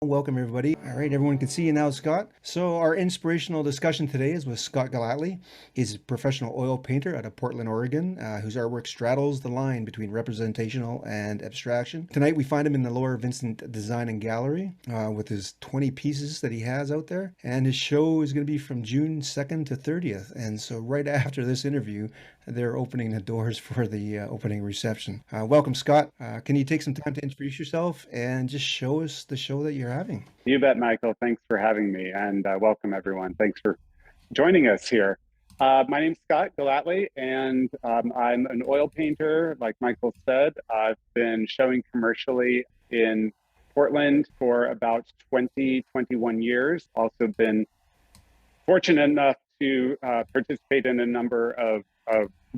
Welcome, everybody. All right, everyone can see you now, Scott. So, our inspirational discussion today is with Scott Gellatly. He's a professional oil painter out of Portland, Oregon, whose artwork straddles the line between representational and abstraction. Tonight, we find him in the Laura Vincent Design and Gallery with his 20 pieces that he has out there. And his show is going to be from June 2nd to 30th. And so, right after this interview, they're opening the doors for the opening reception. Welcome, Scott. Can you take some time to introduce yourself and just show us the show that you're having? You bet, Michael. Thanks for having me, and welcome everyone. Thanks for joining us here. My name's Scott Gellatly, and I'm an oil painter. Like Michael said, I've been showing commercially in Portland for about 21 years. Also been fortunate enough to participate in a number of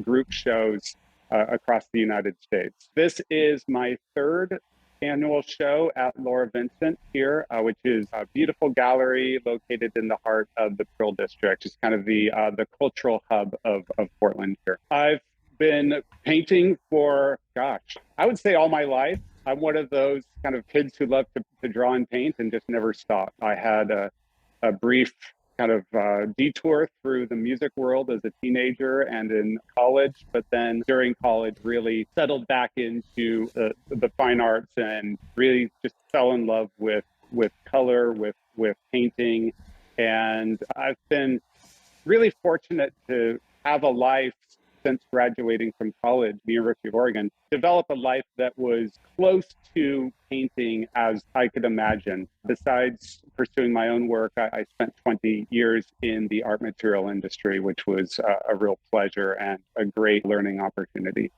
group shows across the United States. This is my third annual show at Laura Vincent here, which is a beautiful gallery located in the heart of the Pearl District. It's kind of the cultural hub of Portland here. I've been painting for, gosh, I would say all my life. I'm one of those kind of kids who love to draw and paint and just never stop. I had a brief kind of detour through the music world as a teenager and in college, but then during college really settled back into the fine arts and really just fell in love with color, with painting. And I've been really fortunate to have a life since graduating from college, the University of Oregon, develop a life that was close to painting as I could imagine. Besides pursuing my own work, I spent 20 years in the art material industry, which was a real pleasure and a great learning opportunity.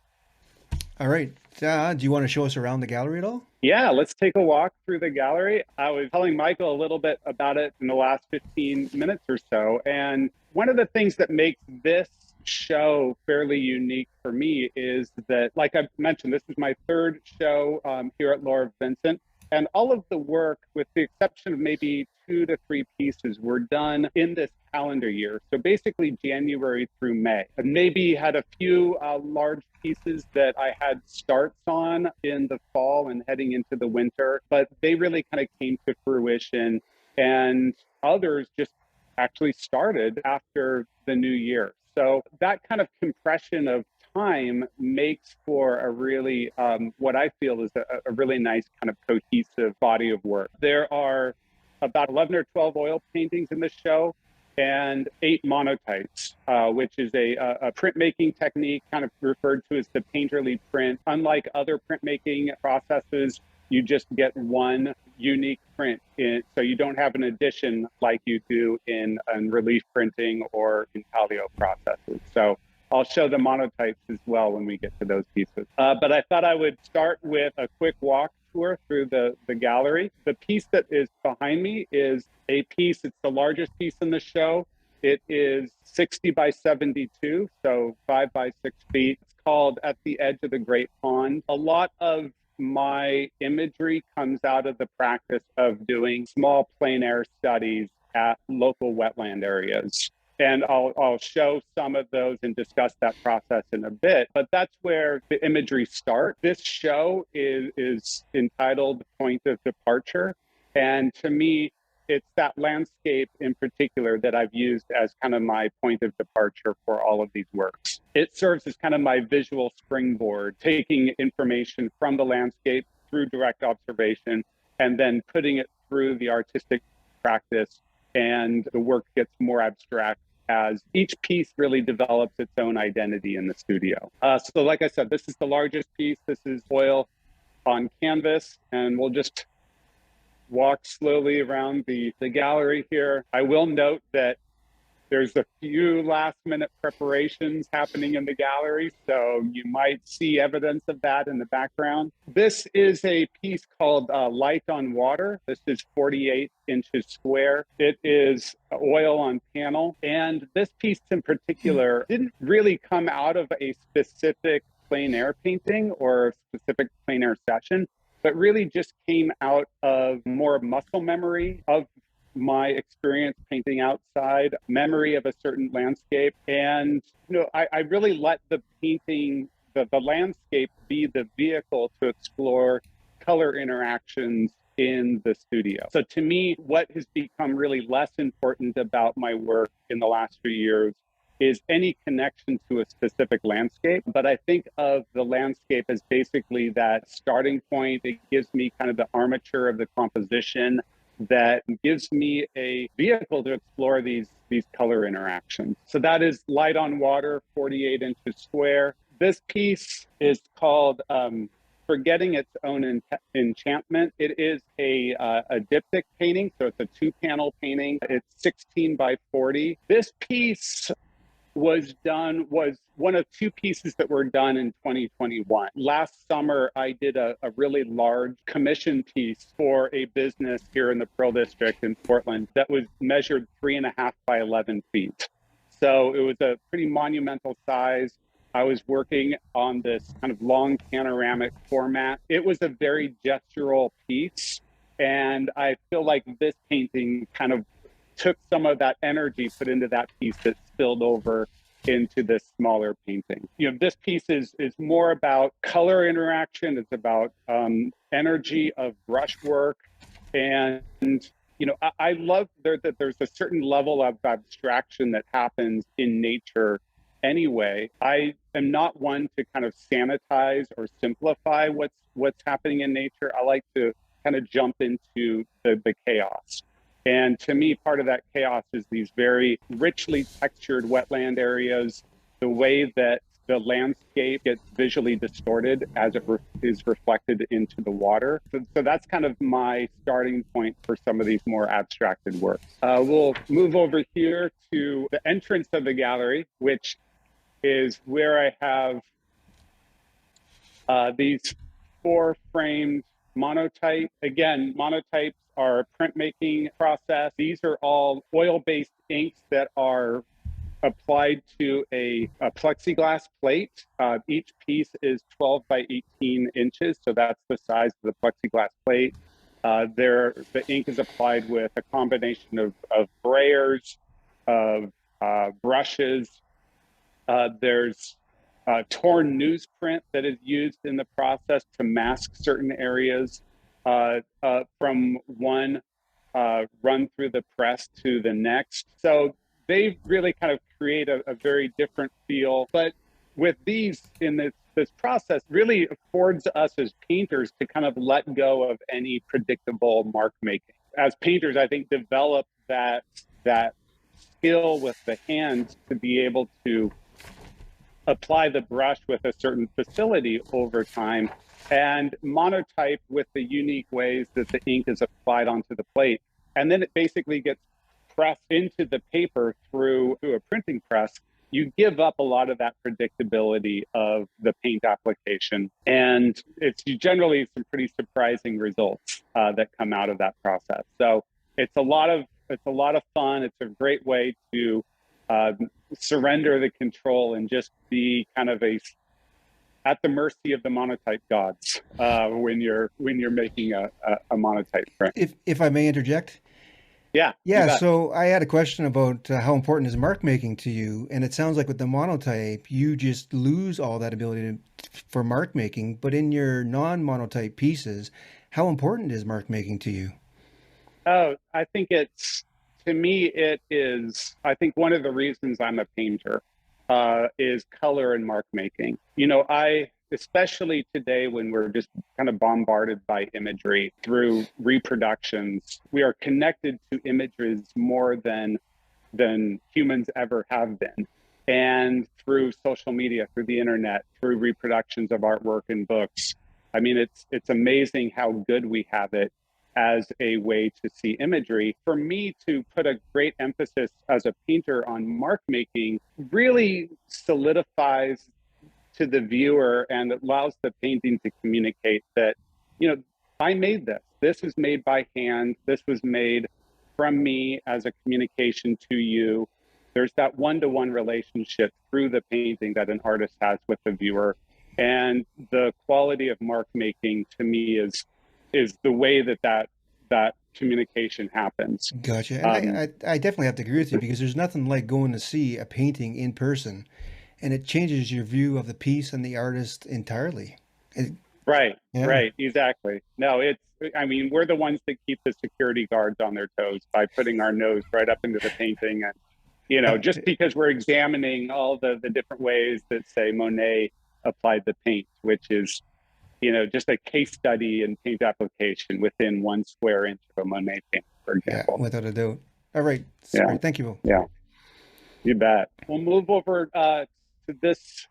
All right. Do you want to show us around the gallery at all? Yeah, let's take a walk through the gallery. I was telling Michael a little bit about it in the last 15 minutes or so. And one of the things that makes this show fairly unique for me is that, like I mentioned, this is my third show here at Laura Vincent. And all of the work, with the exception of maybe 2 to 3 pieces, were done in this calendar year. So basically January through May. And maybe had a few large pieces that I had starts on in the fall and heading into the winter, but they really kind of came to fruition. And others just actually started after the new year. So that kind of compression of time makes for a really, what I feel is a really nice kind of cohesive body of work. There are about 11 or 12 oil paintings in the show and 8 monotypes, which is a printmaking technique kind of referred to as the painterly print. Unlike other printmaking processes, you just get one unique print so you don't have an addition like you do in relief printing or in paleo processes. So I'll show the monotypes as well when we get to those pieces. But I thought I would start with a quick walk tour through the gallery. The piece that is behind me is a piece, it's the largest piece in the show. It is 60 by 72, so 5 by 6 feet. It's called At the Edge of the Great Pond. A lot of my imagery comes out of the practice of doing small plein air studies at local wetland areas. And I'll show some of those and discuss that process in a bit, but that's where the imagery starts. This show is entitled Point of Departure. And to me, it's that landscape in particular that I've used as kind of my point of departure for all of these works. It serves as kind of my visual springboard, taking information from the landscape through direct observation and then putting it through the artistic practice, and the work gets more abstract as each piece really develops its own identity in the studio. So like I said, this is the largest piece. This is oil on canvas, and we'll just walk slowly around the gallery here. I will note that there's a few last minute preparations happening in the gallery, so you might see evidence of that in the background. This is a piece called Light on Water. This is 48 inches square. It is oil on panel. And this piece in particular didn't really come out of a specific plein air painting or a specific plein air session, but really just came out of more muscle memory of my experience painting outside, memory of a certain landscape. And, I really let the painting, the landscape be the vehicle to explore color interactions in the studio. So to me, what has become really less important about my work in the last few years is any connection to a specific landscape. But I think of the landscape as basically that starting point. It gives me kind of the armature of the composition that gives me a vehicle to explore these color interactions. So that is Light on Water, 48 inches square. This piece is called Forgetting Its Own Enchantment. It is a diptych painting, so it's a 2-panel painting. It's 16 by 40. This piece was one of 2 pieces that were done in 2021. Last summer, I did a really large commission piece for a business here in the Pearl District in Portland that was measured 3.5 by 11 feet. So it was a pretty monumental size. I was working on this kind of long panoramic format. It was a very gestural piece. And I feel like this painting kind of took some of that energy put into that piece that spilled over into this smaller painting. This piece is more about color interaction. It's about energy of brushwork. And, I love that there's a certain level of abstraction that happens in nature anyway. I am not one to kind of sanitize or simplify what's happening in nature. I like to kind of jump into the chaos. And to me, part of that chaos is these very richly textured wetland areas, the way that the landscape gets visually distorted as it is reflected into the water. So that's kind of my starting point for some of these more abstracted works. We'll move over here to the entrance of the gallery, which is where I have these 4 framed monotypes. Again, monotypes are a printmaking process. These are all oil-based inks that are applied to a plexiglass plate. Each piece is 12 by 18 inches, so that's the size of the plexiglass plate. The ink is applied with a combination of brayers, of brushes. There's torn newsprint that is used in the process to mask certain areas from one run through the press to the next. So they really kind of create a very different feel. But with these in this process really affords us as painters to kind of let go of any predictable mark making. As painters, I think develop that skill with the hands to be able to apply the brush with a certain facility over time, and monotype with the unique ways that the ink is applied onto the plate. And then it basically gets pressed into the paper through a printing press. You give up a lot of that predictability of the paint application. And it's generally some pretty surprising results that come out of that process. So it's a lot of fun. It's a great way to surrender the control and just be kind of at the mercy of the monotype gods when you're making a monotype print. If I may interject. Yeah. So I had a question about how important is mark making to you, and it sounds like with the monotype, you just lose all that ability for mark making. But in your non-monotype pieces, how important is mark making to you? Oh, I think to me, it is, I think one of the reasons I'm a painter is color and mark making. Especially today when we're just kind of bombarded by imagery through reproductions, we are connected to images more than humans ever have been. And through social media, through the internet, through reproductions of artwork and books. I mean, it's amazing how good we have it as a way to see imagery. For me to put a great emphasis as a painter on mark making really solidifies to the viewer and allows the painting to communicate that, I made this. This is made by hand. This was made from me as a communication to you. There's that one-to-one relationship through the painting that an artist has with the viewer. And the quality of mark making to me is the way that communication happens. Gotcha. And I definitely have to agree with you, because there's nothing like going to see a painting in person, and it changes your view of the piece and the artist entirely. Right, Yeah. right, exactly. No, I mean, we're the ones that keep the security guards on their toes by putting our nose right up into the painting. And, just because we're examining all the different ways that, say, Monet applied the paint, which is, just a case study in paint application within 1 square inch of a Monet paint, for Yeah, example. without a doubt. All right. Yeah, Sorry. Thank you. yeah, you bet. We'll move over to this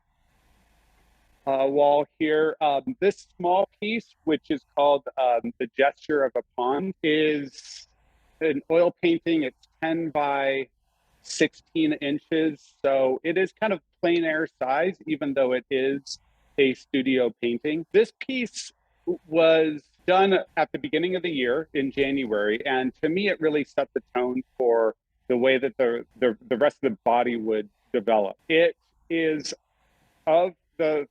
wall here. This small piece, which is called The Gesture of a Pond, is an oil painting. It's 10 by 16 inches. So it is kind of plein air size, even though it is a studio painting. This piece was done at the beginning of the year in January. And to me, it really set the tone for the way that the rest of the body would develop. It is of a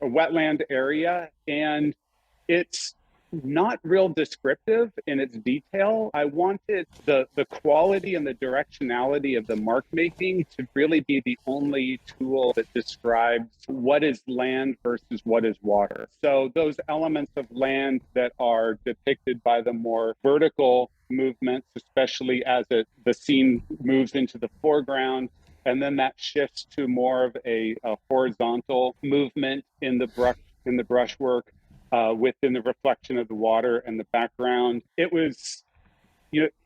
wetland area, and it's not real descriptive in its detail. I wanted the quality and the directionality of the mark making to really be the only tool that describes what is land versus what is water. So those elements of land that are depicted by the more vertical movements, especially as the scene moves into the foreground, and then that shifts to more of a horizontal movement in the brushwork within the reflection of the water and the background. It was,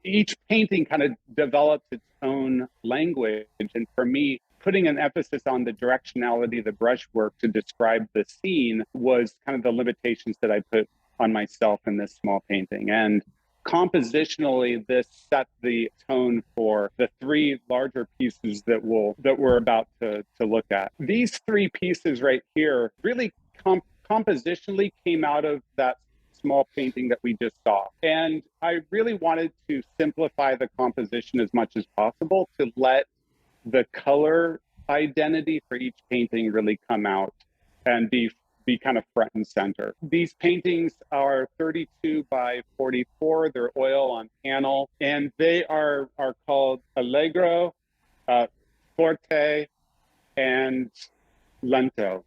each painting kind of develops its own language, and for me, putting an emphasis on the directionality of the brushwork to describe the scene was kind of the limitations that I put on myself in this small painting. And compositionally, this set the tone for the 3 larger pieces that we're about to look at. These 3 pieces right here really compositionally came out of that small painting that we just saw. And I really wanted to simplify the composition as much as possible to let the color identity for each painting really come out and be kind of front and center. These paintings are 32 by 44. They're oil on panel, and they are called Allegro, Forte, and Lento.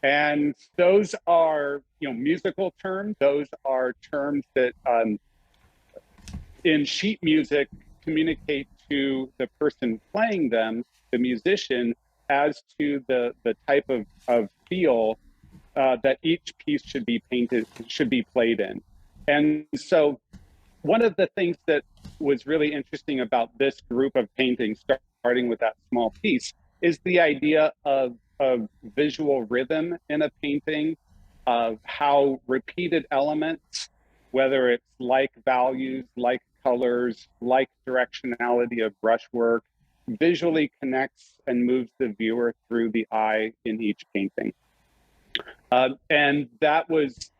And those are, musical terms. Those are terms that in sheet music communicate to the person playing them, the musician, as to the type of feel that each piece should be played in. And so one of the things that was really interesting about this group of paintings, starting with that small piece, is the idea of visual rhythm in a painting, of how repeated elements, whether it's like values, like colors, like directionality of brushwork, visually connects and moves the viewer through the eye in each painting. And that was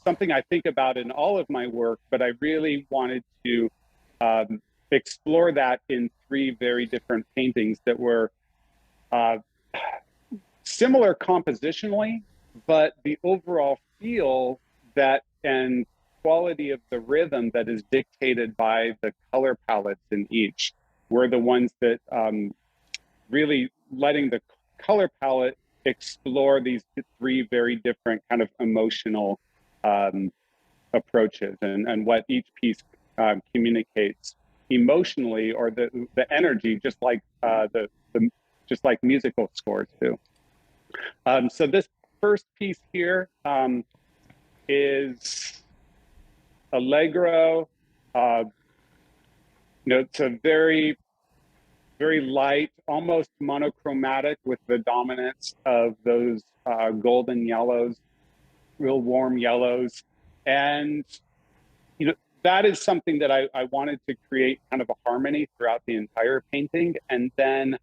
something I think about in all of my work, but I really wanted to explore that in 3 very different paintings that were similar compositionally, but the overall feel that and quality of the rhythm that is dictated by the color palettes in each were the ones that really letting the color palette explore these 3 very different kind of emotional approaches and what each piece communicates emotionally, or the energy, just like just like musical scores do. So this first piece here is Allegro. It's a very, very light, almost monochromatic, with the dominance of those golden yellows, real warm yellows. And, that is something that I wanted to create kind of a harmony throughout the entire painting, and then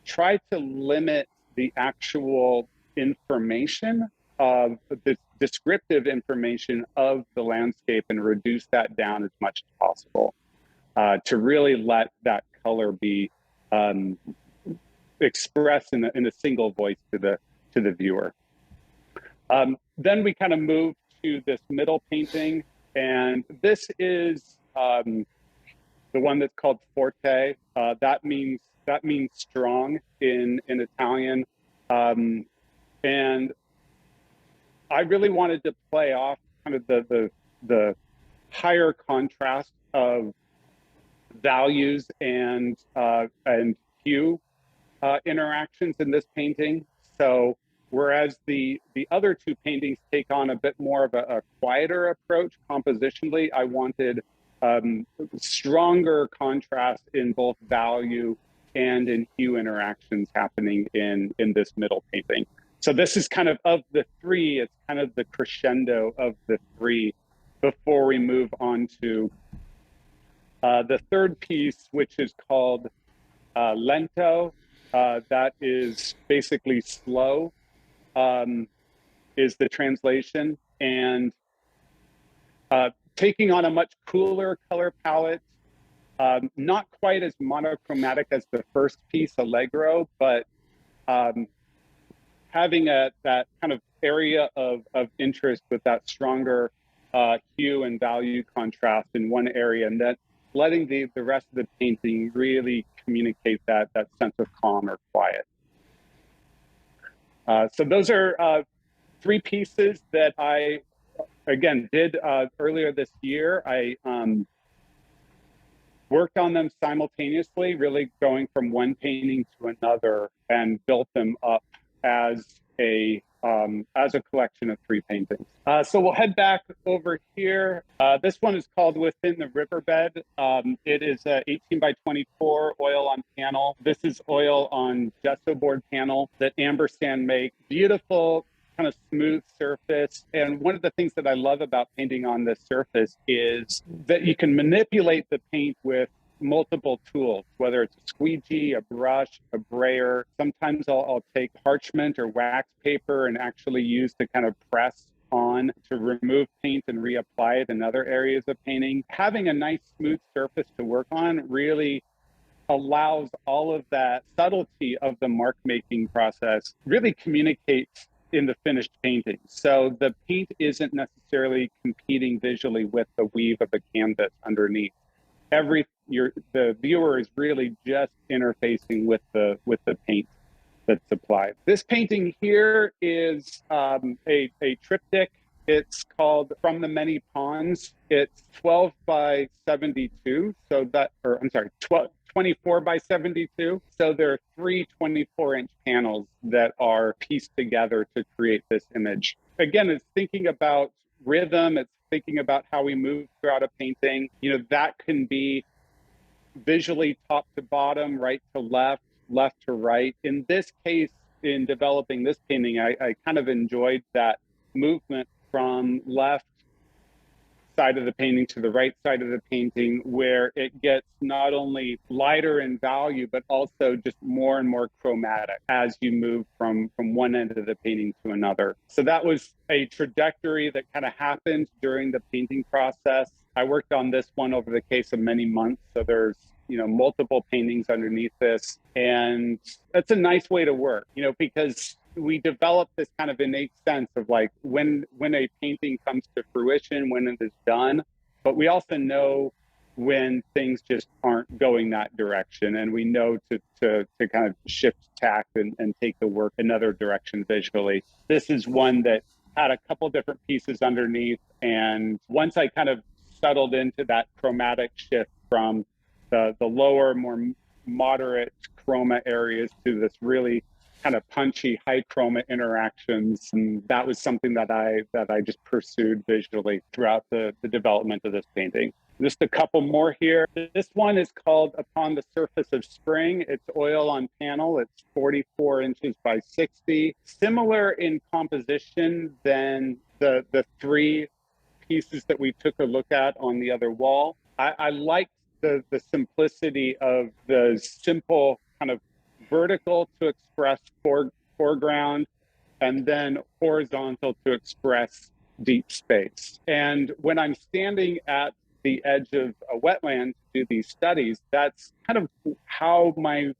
try to limit the actual information of the descriptive information of the landscape and reduce that down as much as possible, to really let that color be expressed in a single voice to the viewer. Then we kind of move to this middle painting, and this is the one that's called Forte. That means strong in Italian, and I really wanted to play off kind of the higher contrast of values and hue interactions in this painting. So whereas the other two paintings take on a bit more of a quieter approach compositionally, I wanted stronger contrast in both value and in hue interactions happening in this middle painting. So this is kind of the three, it's kind of the crescendo of the three before we move on to the third piece, which is called lento. That is basically slow, is the translation. And taking on a much cooler color palette, not quite as monochromatic as the first piece, Allegro, but having that kind of area of interest with that stronger hue and value contrast in one area, and that letting the rest of the painting really communicate that sense of calm or quiet. So those are three pieces that I, again, did earlier this year. I worked on them simultaneously, really going from one painting to another, and built them up as a collection of three paintings. So we'll head back over here. This one is called Within the Riverbed. It is a 18 by 24 oil on panel. This is oil on gesso board panel that Ambersand makes. Beautiful, kind of smooth surface. And one of the things that I love about painting on this surface is that you can manipulate the paint with multiple tools, whether it's a squeegee, a brush, a brayer. Sometimes I'll take parchment or wax paper and actually use to kind of press on to remove paint and reapply it in other areas of painting. Having a nice smooth surface to work on really allows all of that subtlety of the mark making process really communicates in the finished painting. So the paint isn't necessarily competing visually with the weave of the canvas underneath. The viewer is really just interfacing with the paint that's applied. This painting here is a triptych. It's called From the Many Ponds. It's 12 by 72. So that, or I'm sorry, 24 by 72. So there are three 24-inch panels that are pieced together to create this image. Again, it's thinking about rhythm. It's thinking about how we move throughout a painting. You know, that can be visually top to bottom, right to left, left to right. In this case, in developing this painting, I kind of enjoyed that movement from left side of the painting to the right side of the painting, where it gets not only lighter in value, but also just more and more chromatic as you move from one end of the painting to another. So that was a trajectory that kind of happened during the painting process. I worked on this one over the case of many months. So there's, you know, multiple paintings underneath this. And that's a nice way to work, you know, because we develop this kind of innate sense of like when a painting comes to fruition, when it is done, but we also know when things just aren't going that direction, and we know to kind of shift tack and take the work another direction visually. This is one that had a couple different pieces underneath, and once I kind of settled into that chromatic shift from the lower, more moderate chroma areas to this really kind of punchy high chroma interactions, and that was something that I just pursued visually throughout the development of this painting. Just a couple more here. This one is called Upon the Surface of Spring. It's oil on panel. It's 44 inches by 60. Similar in composition than the three pieces that we took a look at on the other wall. I liked the simplicity of the simple kind of vertical to express foreground, and then horizontal to express deep space. And when I'm standing at the edge of a wetland to do these studies, that's kind of how my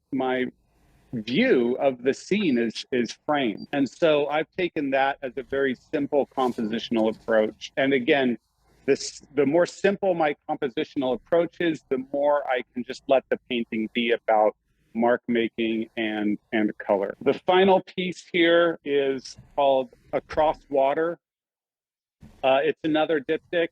view of the scene is framed. And so I've taken that as a very simple compositional approach. And again, the more simple my compositional approach is, the more I can just let the painting be about mark making and color. The final piece here is called across water. It's another diptych,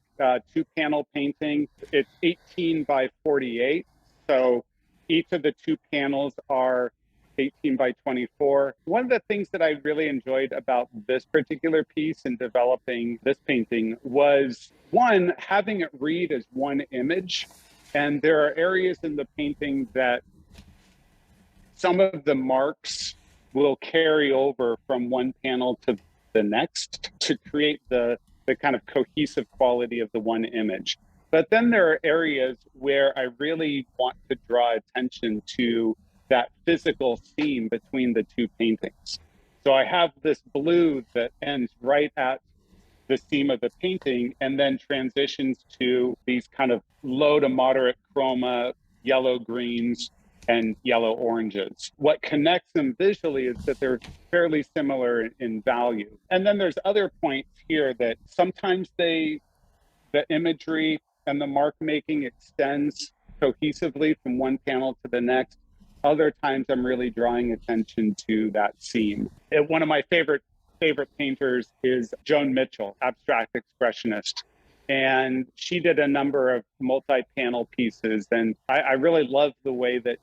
two-panel painting. It's 18 by 48. So each of the two panels are 18 by 24. One of the things that I really enjoyed about this particular piece in developing this painting was, one, having it read as one image. And there are areas in the painting that some of the marks will carry over from one panel to the next to create the kind of cohesive quality of the one image. But then there are areas where I really want to draw attention to that physical seam between the two paintings. So I have this blue that ends right at the seam of the painting and then transitions to these kind of low to moderate chroma, yellow greens, and yellow oranges. What connects them visually is that they're fairly similar in value. And then there's other points here that sometimes the imagery and the mark making extends cohesively from one panel to the next. Other times I'm really drawing attention to that seam. One of my favorite painters is Joan Mitchell, abstract expressionist. And she did a number of multi-panel pieces. And I really love the way that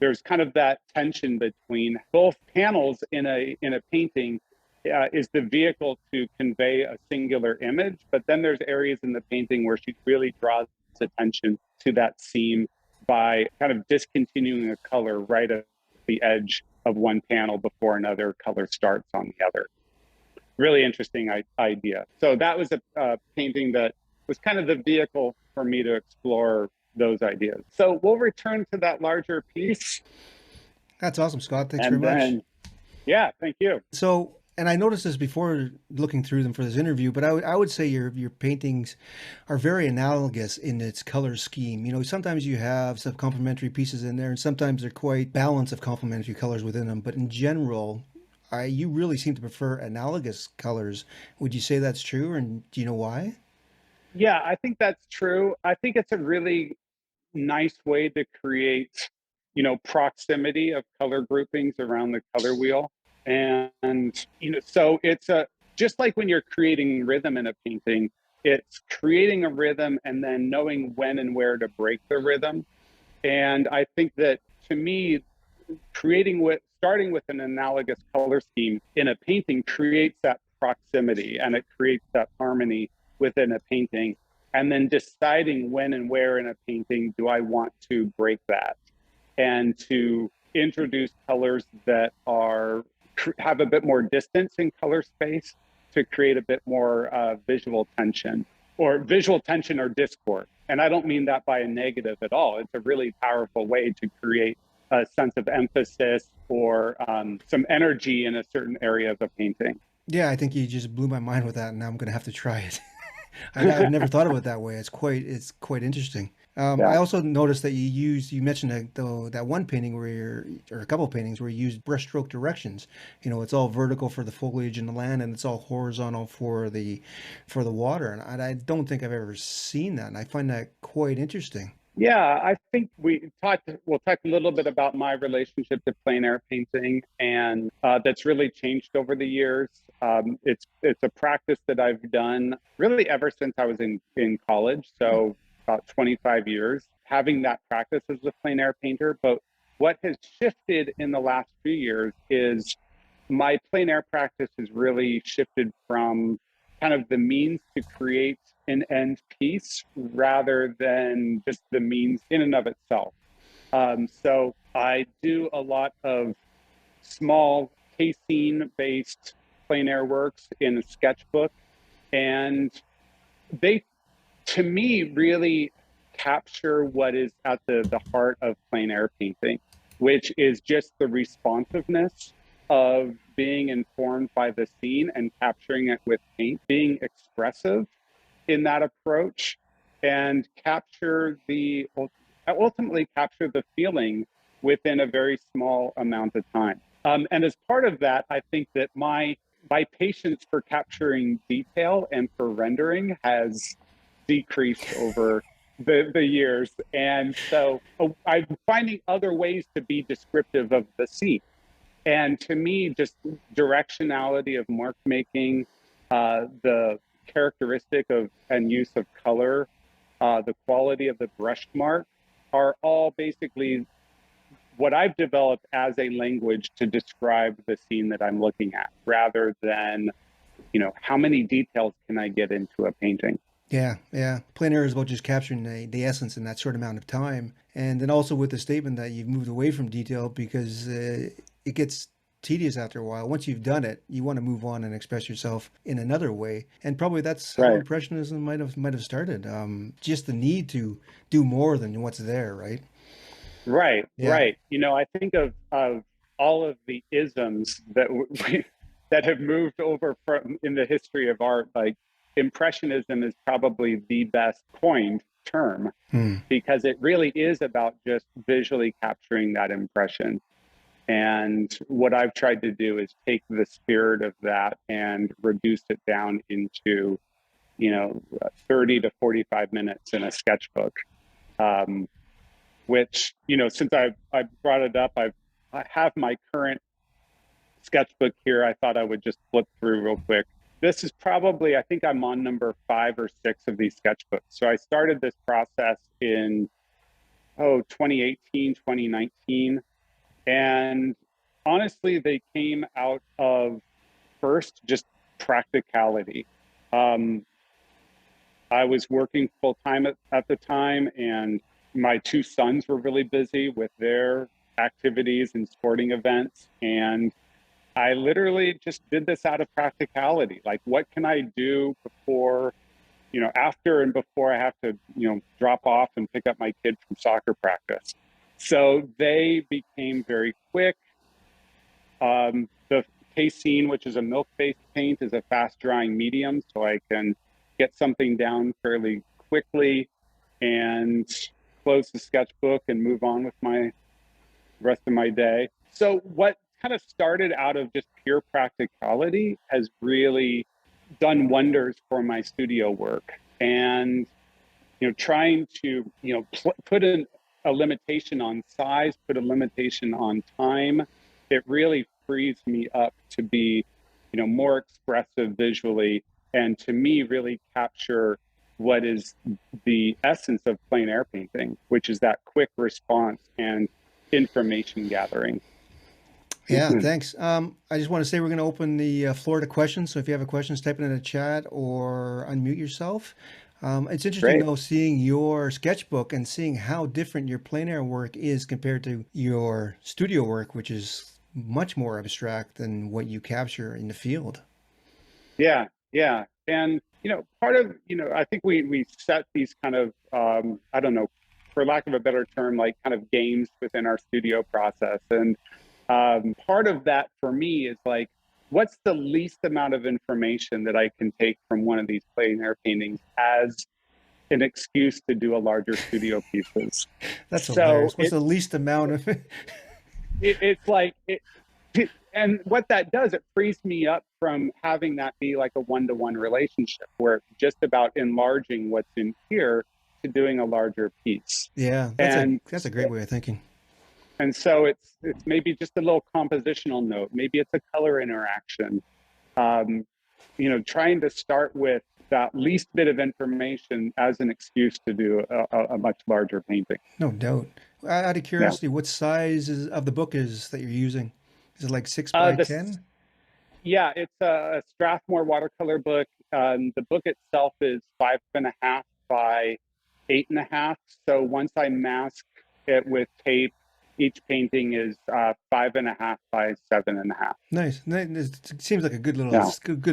there's kind of that tension between both panels in a painting is the vehicle to convey a singular image. But then there's areas in the painting where she really draws attention to that seam by kind of discontinuing a color right at the edge of one panel before another color starts on the other. Really interesting idea. So that was a painting that was kind of the vehicle for me to explore those ideas. So we'll return to that larger piece. That's awesome, Scott. Thanks very much. Yeah, thank you. So, and I noticed this before looking through them for this interview, but I would say your paintings are very analogous in its color scheme. You know, sometimes you have some complementary pieces in there, and sometimes they're quite balanced of complementary colors within them. But in general, you really seem to prefer analogous colors. Would you say that's true? And do you know why? Yeah, I think that's true. I think it's a really nice way to create, proximity of color groupings around the color wheel. And, so it's just like when you're creating rhythm in a painting, it's creating a rhythm and then knowing when and where to break the rhythm. And I think that, to me, starting with an analogous color scheme in a painting creates that proximity and it creates that harmony within a painting. And then deciding when and where in a painting do I want to break that, and to introduce colors that have a bit more distance in color space to create a bit more visual tension or discord. And I don't mean that by a negative at all. It's a really powerful way to create a sense of emphasis or some energy in a certain area of a painting. Yeah, I think you just blew my mind with that, and now I'm going to have to try it. I've never thought of it that way. It's quite interesting. Yeah. I also noticed that you mentioned that one painting or a couple of paintings where you used brushstroke directions. You know, it's all vertical for the foliage and the land, and it's all horizontal for the water. And I don't think I've ever seen that, and I find that quite interesting. Yeah, I think we'll talk a little bit about my relationship to plein air painting, and that's really changed over the years. It's a practice that I've done really ever since I was in college, so about 25 years, having that practice as a plein air painter. But what has shifted in the last few years is my plein air practice has really shifted from kind of the means to create an end piece rather than just the means in and of itself. So I do a lot of small casein-based plein air works in a sketchbook, and they, to me, really capture what is at the heart of plein air painting, which is just the responsiveness of being informed by the scene and capturing it with paint, being expressive in that approach, and ultimately capture the feeling within a very small amount of time. And as part of that, I think that my patience for capturing detail and for rendering has decreased over the years. And so I'm finding other ways to be descriptive of the scene. And to me, just directionality of mark making, the characteristic of and use of color, the quality of the brush mark are all basically what I've developed as a language to describe the scene that I'm looking at, rather than, how many details can I get into a painting? Yeah, yeah. Plein air is about just capturing the essence in that short amount of time. And then also with the statement that you've moved away from detail because it gets tedious after a while. Once you've done it, you want to move on and express yourself in another way. And probably that's how Right. Impressionism might have started. Just the need to do more than what's there, right? Right, Yeah. right. I think of all of the isms that that have moved over from in the history of art. Like impressionism is probably the best coined term Hmm. because it really is about just visually capturing that impression. And what I've tried to do is take the spirit of that and reduce it down into, 30 to 45 minutes in a sketchbook. Um, which, since I brought it up, I have my current sketchbook here. I thought I would just flip through real quick. This is probably, I think I'm on number 5 or 6 of these sketchbooks. So I started this process in 2018, 2019. And honestly, they came out of first just practicality. Um, I was working full time at the time, and my 2 sons were really busy with their activities and sporting events. And I literally just did this out of practicality. Like, what can I do before, after and before I have to, drop off and pick up my kid from soccer practice? So they became very quick. The casein, which is a milk-based paint, is a fast-drying medium, so I can get something down fairly quickly and close the sketchbook and move on with my rest of my day. So what kind of started out of just pure practicality has really done wonders for my studio work. And trying to put in a limitation on size, put a limitation on time, it really frees me up to be more expressive visually, and to me really capture what is the essence of plein air painting, which is that quick response and information gathering. Yeah, thanks. I just want to say we're going to open the floor to questions. So if you have a question, type it in the chat or unmute yourself. It's interesting Great. though seeing your sketchbook and seeing how different your plein air work is compared to your studio work, which is much more abstract than what you capture in the field. Yeah, yeah. And part of, I think we set these kind of I don't know, for lack of a better term, like kind of games within our studio process. And part of that for me is like, what's the least amount of information that I can take from one of these plein air paintings as an excuse to do a larger studio pieces? That's So hilarious. What's the least amount of it's like and what that does, it frees me up from having that be like a one-to-one relationship where it's just about enlarging what's in here to doing a larger piece. Yeah, and that's a great way of thinking. and so it's maybe just a little compositional note, maybe it's a color interaction, um, trying to start with that least bit of information as an excuse to do a much larger painting. No doubt. Out of Yeah. curiosity, what size of the book is that you're using? Is it like 6 by 10? This Yeah, it's a Strathmore watercolor book. The book itself is 5.5 by 8.5. So once I mask it with tape, each painting is 5.5 by 7.5. Nice. It seems like a Yeah, good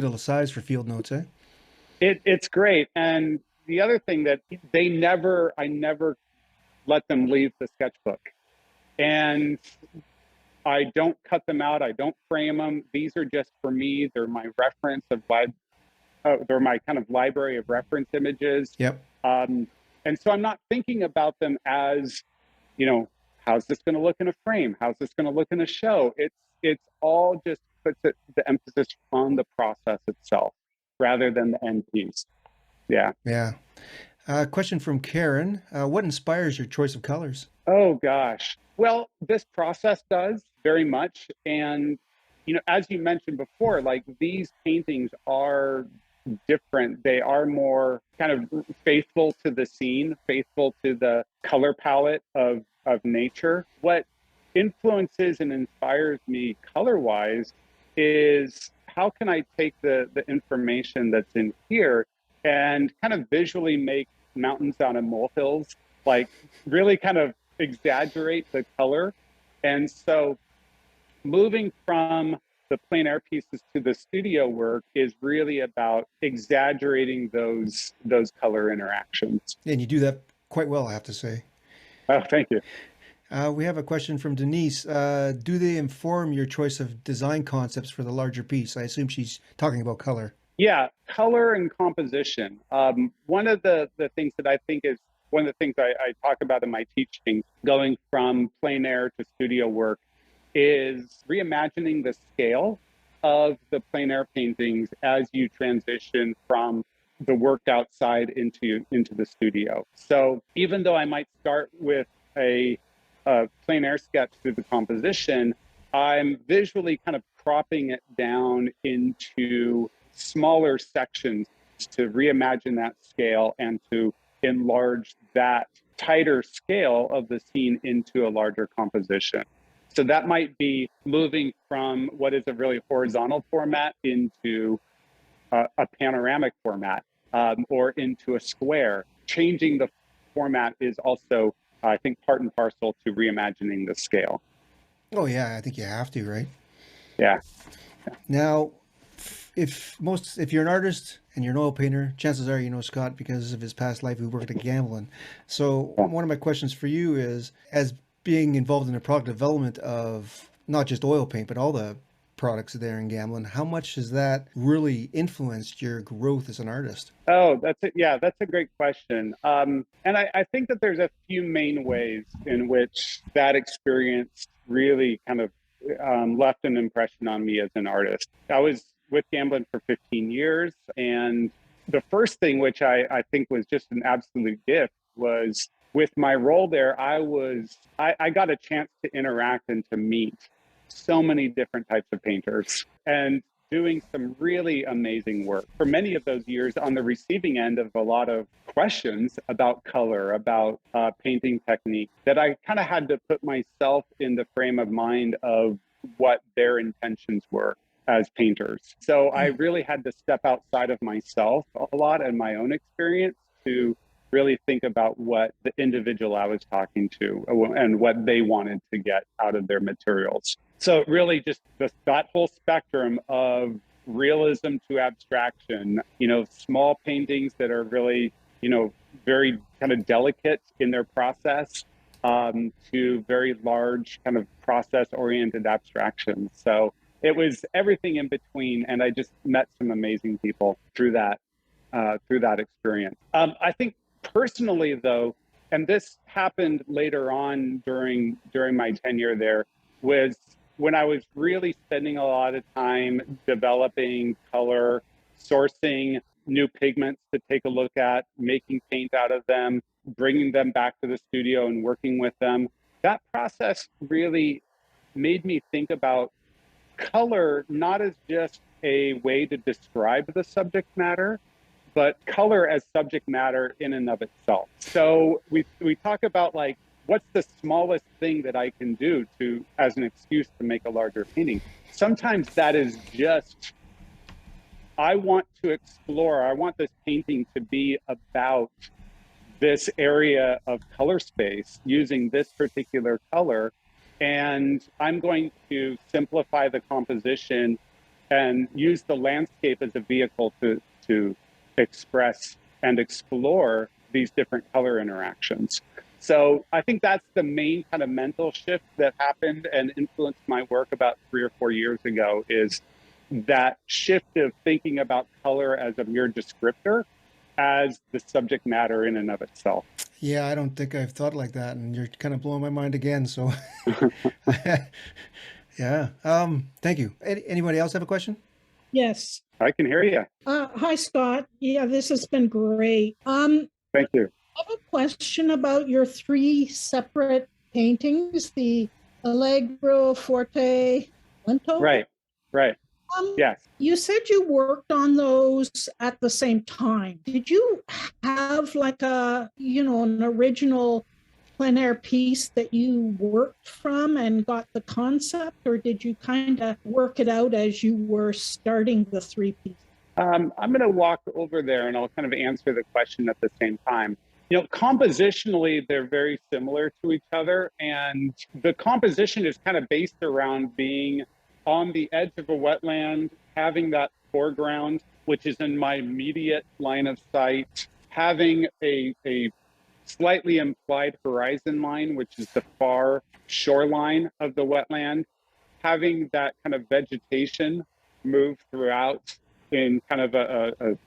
little size for field notes, eh? it's great. And the other thing that I never let them leave the sketchbook. And I don't cut them out. I don't frame them. These are just for me. They're my reference of they're my kind of library of reference images. Yep. Um, and so I'm not thinking about them as, how's this going to look in a frame? How's this going to look in a show? It's all just puts the emphasis on the process itself rather than the end piece. Yeah. Yeah. Question from Karen. What inspires your choice of colors? Oh gosh. Well, this process does very much. And, as you mentioned before, like these paintings are different. They are more kind of faithful to the scene, faithful to the color palette of nature. What influences and inspires me color wise is how can I take the information that's in here and kind of visually make mountains out of molehills, like really kind of exaggerate the color. And so moving from the plein air pieces to the studio work is really about exaggerating those color interactions. And you do that quite well, I have to say. Oh, thank you. We have a question from Denise. Do they inform your choice of design concepts for the larger piece? I assume she's talking about color. Yeah, color and composition. One of the things that I think is one of the things I talk about in my teaching, going from plein air to studio work, is reimagining the scale of the plein air paintings as you transition from the work outside into the studio. So even though I might start with a plein air sketch through the composition, I'm visually kind of cropping it down into smaller sections to reimagine that scale and to enlarge that tighter scale of the scene into a larger composition. So that might be moving from what is a really horizontal format into a panoramic format, or into a square. Changing the format is also, I think, part and parcel to reimagining the scale. Oh yeah, I think you have to, right? Yeah. Now, if you're an artist and you're an oil painter, chances are you know Scott because of his past life. He worked at gambling. So one of my questions for you is, as being involved in the product development of not just oil paint but all the products there in gambling, how much has that really influenced your growth as an artist? Oh, that's it. Yeah, that's a great question. And I think that there's a few main ways in which that experience really kind of left an impression on me as an artist. I was with gambling for 15 years. And the first thing, which I think was just an absolute gift, was with my role there, I got a chance to interact and to meet so many different types of painters and doing some really amazing work for many of those years on the receiving end of a lot of questions about color, about painting technique, that I kind of had to put myself in the frame of mind of what their intentions were as painters. So I really had to step outside of myself a lot and my own experience to really think about what the individual I was talking to and what they wanted to get out of their materials. So really just that whole spectrum of realism to abstraction, small paintings that are really, very kind of delicate in their process, to very large kind of process oriented abstractions. So it was everything in between. And I just met some amazing people through that experience. I think personally though, and this happened later on during my tenure there, was when I was really spending a lot of time developing color, sourcing new pigments to take a look at, making paint out of them, bringing them back to the studio and working with them. That process really made me think about color not as just a way to describe the subject matter, but color as subject matter in and of itself. So we talk about like, what's the smallest thing that I can do to as an excuse to make a larger painting? Sometimes that is just, I want to explore, I want this painting to be about this area of color space using this particular color. And I'm going to simplify the composition and use the landscape as a vehicle to express and explore these different color interactions. So I think that's the main kind of mental shift that happened and influenced my work about 3 or 4 years ago, is that shift of thinking about color as a mere descriptor as the subject matter in and of itself. Yeah, I don't think I've thought like that, and you're kind of blowing my mind again. So, yeah. Thank you. Anybody else have a question? Yes. I can hear you. Hi, Scott. Yeah, this has been great. Thank you. I have a question about your three separate paintings, the Allegro, Forte, Lento. Right. Right. Yes. You said you worked on those at the same time. Did you have like an original plein air piece that you worked from and got the concept, or did you kind of work it out as you were starting the three pieces? I'm going to walk over there and I'll kind of answer the question at the same time. Compositionally, they're very similar to each other. And the composition is kind of based around being on the edge of a wetland, having that foreground, which is in my immediate line of sight, having a slightly implied horizon line, which is the far shoreline of the wetland, having that kind of vegetation move throughout in kind of a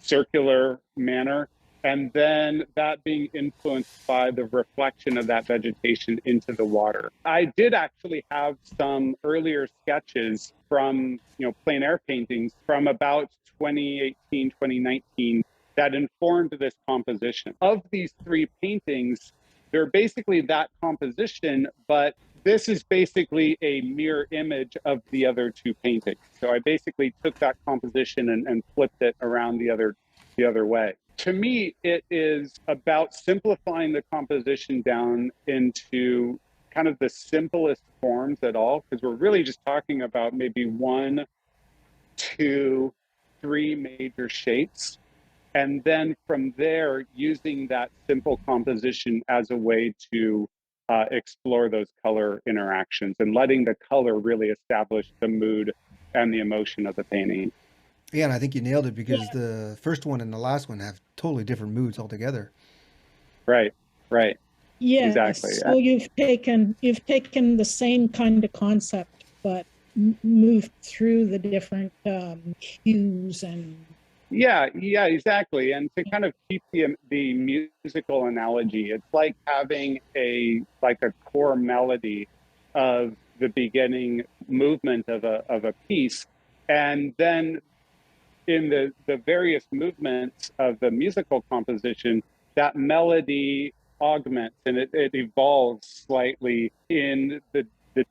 circular manner, and then that being influenced by the reflection of that vegetation into the water. I did actually have some earlier sketches from, plein air paintings from about 2018, 2019 that informed this composition. Of these three paintings, they're basically that composition, but this is basically a mirror image of the other two paintings. So I basically took that composition and flipped it around the other way. To me, it is about simplifying the composition down into kind of the simplest forms at all, because we're really just talking about maybe 1, 2, 3 major shapes. And then from there, using that simple composition as a way to explore those color interactions and letting the color really establish the mood and the emotion of the painting. Yeah, and I think you nailed it because the first one and the last one have totally different moods altogether. Right, right. Yes. Exactly. So you've taken the same kind of concept, but moved through the different hues and. Yeah, exactly. And to kind of keep the musical analogy, it's like having a core melody of the beginning movement of a piece, and then in the various movements of the musical composition, that melody augments and it evolves slightly in the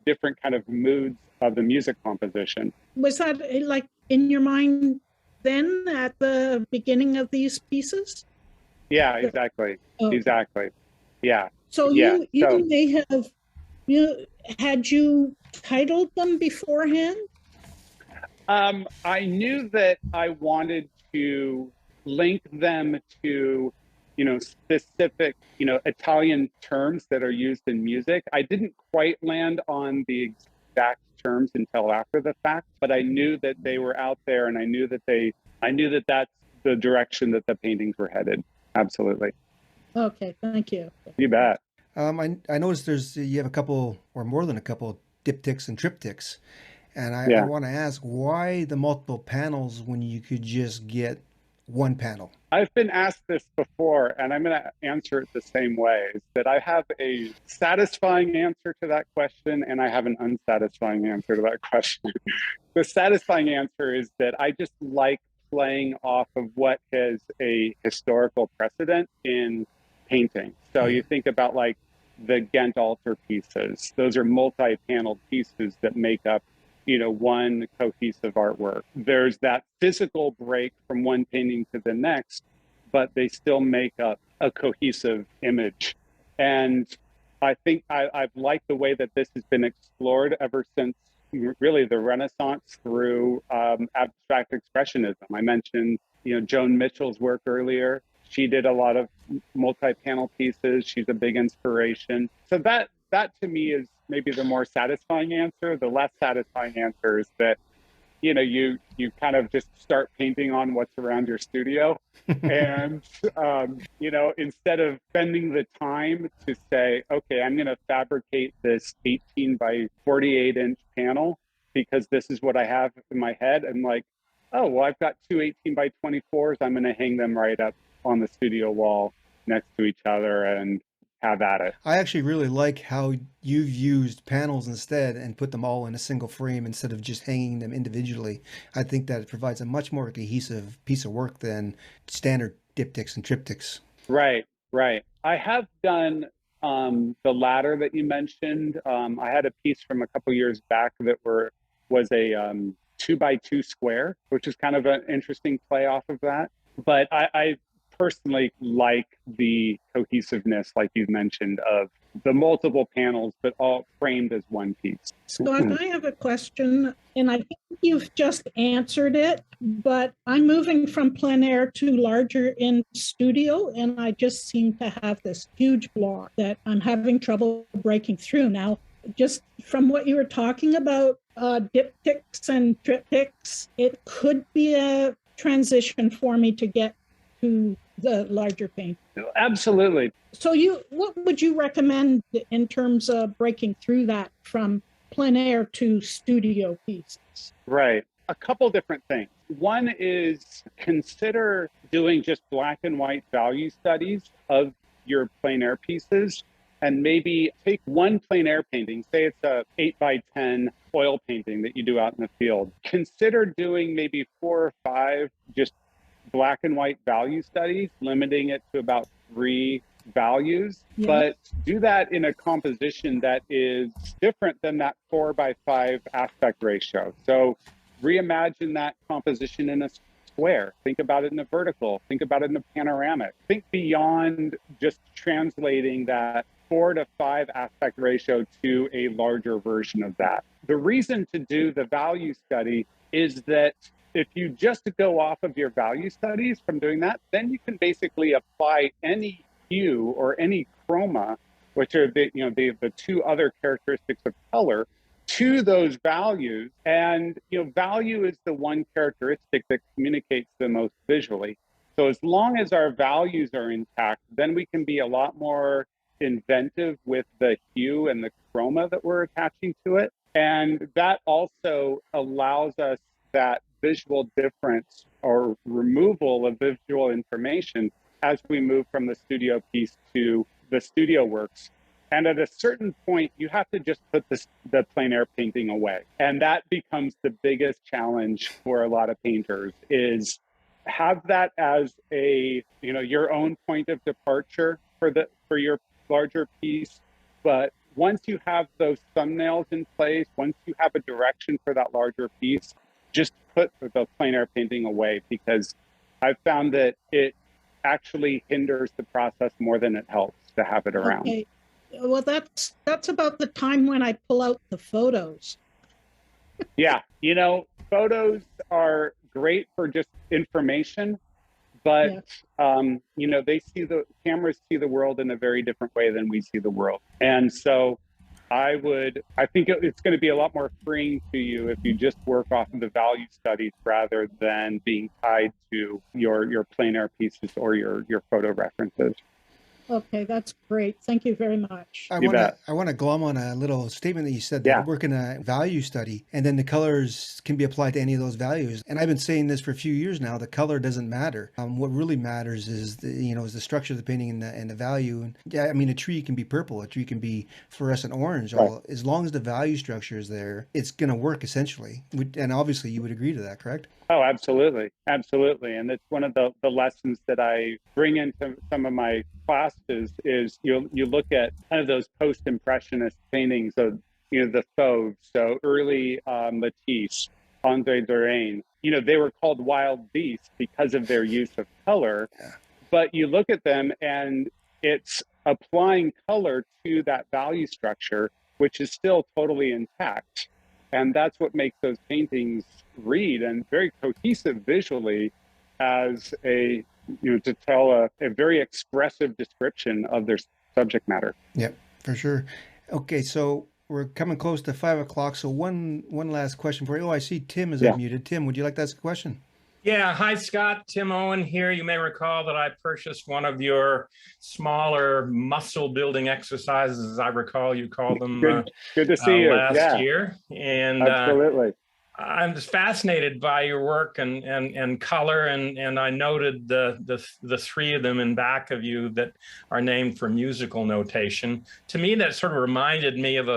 different kind of moods of the music composition. Was that like in your mind then at the beginning of these pieces? Yeah, exactly. Oh. Exactly. Yeah. So yeah. you may have had you titled them beforehand? I knew that I wanted to link them to, specific, Italian terms that are used in music. I didn't quite land on the exact terms until after the fact, but I knew that they were out there, and I knew that that's the direction that the paintings were headed. Absolutely. Okay, thank you. You bet. I noticed you have a couple or more than a couple diptychs and triptychs. And I want to ask, why the multiple panels when you could just get one panel? I've been asked this before, and I'm going to answer it the same way, is that I have a satisfying answer to that question, and I have an unsatisfying answer to that question. The satisfying answer is that I just like playing off of what is a historical precedent in painting. So you think about like the Ghent altar pieces. Those are multi-paneled pieces that make up one cohesive artwork. There's that physical break from one painting to the next, but they still make up a cohesive image. And I think I've liked the way that this has been explored ever since really the Renaissance through abstract expressionism. I mentioned, Joan Mitchell's work earlier. She did a lot of multi-panel pieces. She's a big inspiration. So that to me is maybe the more satisfying answer. The less satisfying answer is that, you kind of just start painting on what's around your studio. And, instead of spending the time to say, okay, I'm going to fabricate this 18 by 48 inch panel because this is what I have in my head. I'm like, oh, well, I've got two 18 by 24s. I'm going to hang them right up on the studio wall next to each other and have at it. I actually really like how you've used panels instead and put them all in a single frame instead of just hanging them individually. I think that it provides a much more cohesive piece of work than standard diptychs and triptychs. Right, right. I have done the latter that you mentioned. I had a piece from a couple years back that was a 2x2 square, which is kind of an interesting play off of that. But I personally like the cohesiveness, like you mentioned, of the multiple panels, but all framed as one piece. Scott, I have a question, and I think you've just answered it, but I'm moving from plein air to larger in studio, and I just seem to have this huge block that I'm having trouble breaking through. Now, just from what you were talking about, diptychs and triptychs, it could be a transition for me to get to the larger paint. Absolutely. So what would you recommend in terms of breaking through that from plein air to studio pieces? Right. A couple different things. One is consider doing just black and white value studies of your plein air pieces, and maybe take one plein air painting, say it's a 8x10 oil painting that you do out in the field. Consider doing maybe 4 or 5 just black and white value studies, limiting it to about 3 values, but do that in a composition that is different than that 4:5 aspect ratio. So reimagine that composition in a square. Think about it in a vertical. Think about it in a panoramic. Think beyond just translating that 4:5 aspect ratio to a larger version of that. The reason to do the value study is that if you just go off of your value studies from doing that, then you can basically apply any hue or any chroma, which are the 2 other characteristics of color, to those values. And value is the one characteristic that communicates the most visually. So as long as our values are intact, then we can be a lot more inventive with the hue and the chroma that we're attaching to it. And that also allows us that visual difference or removal of visual information as we move from the studio piece to the studio works. And at a certain point, you have to just put the plein air painting away. And that becomes the biggest challenge for a lot of painters, is have that as a, your own point of departure for your larger piece. But once you have those thumbnails in place, once you have a direction for that larger piece, just put the plein air painting away, because I've found that it actually hinders the process more than it helps to have it around. Okay. Well, that's about the time when I pull out the photos. Yeah, photos are great for just information, but cameras see the world in a very different way than we see the world. And so I think it's going to be a lot more freeing to you if you just work off of the value studies rather than being tied to your plein air pieces or your photo references. Okay, that's great. Thank you very much. I want to glom on a little statement that you said, that work in a value study, and then the colors can be applied to any of those values. And I've been saying this for a few years now. The color doesn't matter. What really matters is the structure of the painting and the value. And yeah, I mean, a tree can be purple, a tree can be fluorescent orange. Right. As long as the value structure is there, it's going to work essentially. And obviously, you would agree to that, correct? Oh, absolutely. Absolutely. And it's one of the lessons that I bring into some of my classes is you look at kind of those post-impressionist paintings of, the Fauves, so early Matisse, André Derain, they were called wild beasts because of their use of color. Yeah. But you look at them and it's applying color to that value structure, which is still totally intact. And that's what makes those paintings read and very cohesive visually as to tell a very expressive description of their subject matter. Yep, for sure. Okay, so we're coming close to 5 o'clock. So one last question for you. Oh, I see Tim is unmuted. Tim, would you like to ask a question? Yeah. Hi, Scott. Tim Owen here. You may recall that I purchased one of your smaller muscle building exercises, as I recall you called them. Good to see you. Last year. And absolutely. I'm just fascinated by your work and color, and I noted the 3 of them in back of you that are named for musical notation. To me, that sort of reminded me of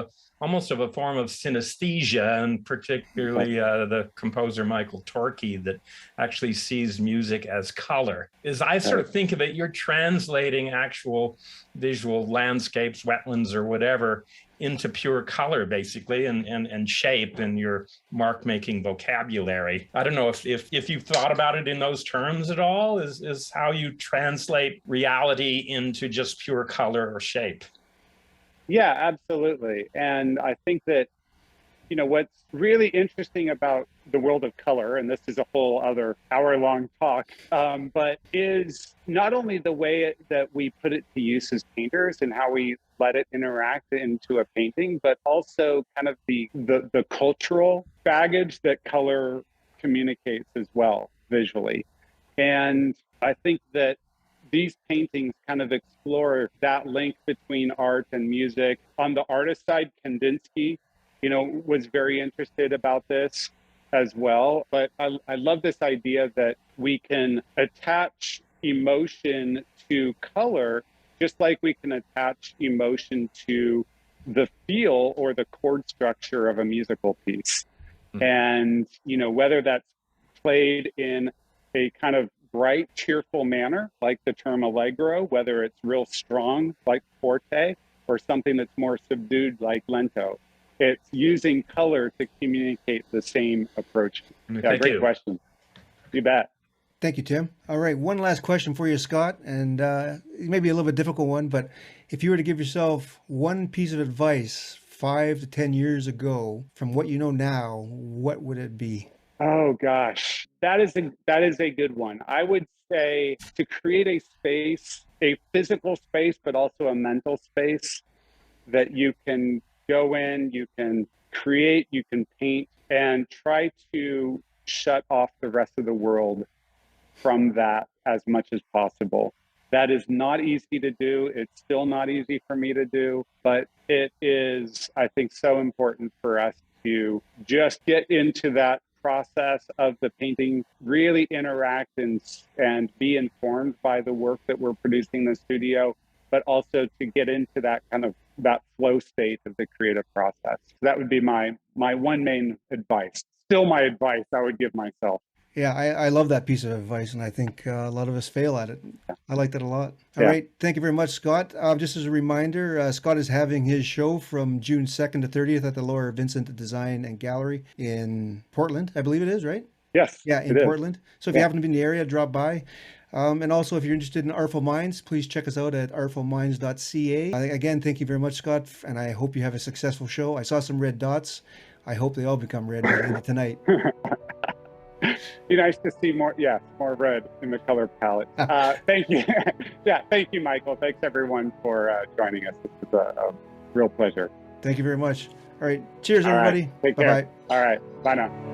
almost of a form of synesthesia, and particularly the composer Michael Torkey, that actually sees music as color. As I sort of think of it, you're translating actual visual landscapes, wetlands, or whatever into pure color, basically, and shape in your mark-making vocabulary. I don't know if you've thought about it in those terms at all, is how you translate reality into just pure color or shape. Yeah, absolutely. And I think that, you know, what's really interesting about the world of color, and this is a whole other hour-long talk, but is not only the way that we put it to use as painters and how we let it interact into a painting, but also kind of the cultural baggage that color communicates as well visually. And I think that these paintings kind of explore that link between art and music. On the artist side, Kandinsky, you know, was very interested about this as well. But I love this idea that we can attach emotion to color, just like we can attach emotion to the feel or the chord structure of a musical piece. Mm-hmm. And, you know, whether that's played in a kind of bright, cheerful manner, like the term allegro, whether it's real strong, like forte, or something that's more subdued, like lento. It's using color to communicate the same approach. Yeah, great question. You bet. Thank you, Tim. All right, one last question for you, Scott, and maybe a little bit difficult one, but if you were to give yourself one piece of advice 5 to 10 years ago from what you know now, what would it be? Oh gosh, that is a good one. I would say to create a space, a physical space, but also a mental space that you can go in, you can create, you can paint, and try to shut off the rest of the world from that as much as possible. That is not easy to do. It's still not easy for me to do, but it is, I think, so important for us to just get into that process of the painting, really interact and be informed by the work that we're producing in the studio, but also to get into that kind of that flow state of the creative process. So that would be my one main advice. Still my advice I would give myself. Yeah, I love that piece of advice, and I think a lot of us fail at it. I like that a lot. All right. Thank you very much, Scott. Just as a reminder, Scott is having his show from June 2nd to 30th at the Laura Vincent Design and Gallery in Portland, I believe it is, right? Yes. Yeah, in Portland. So if you happen to be in the area, drop by. And also, if you're interested in Artful Minds, please check us out at artfulminds.ca. Again, thank you very much, Scott, and I hope you have a successful show. I saw some red dots. I hope they all become red by the end of tonight. Be nice to see more red in the color palette. Thank you. Thank you, Michael. Thanks, everyone, for joining us. It was a real pleasure. Thank you very much. All right. Cheers, all everybody. Right. Take care. Bye-bye. All right. Bye now.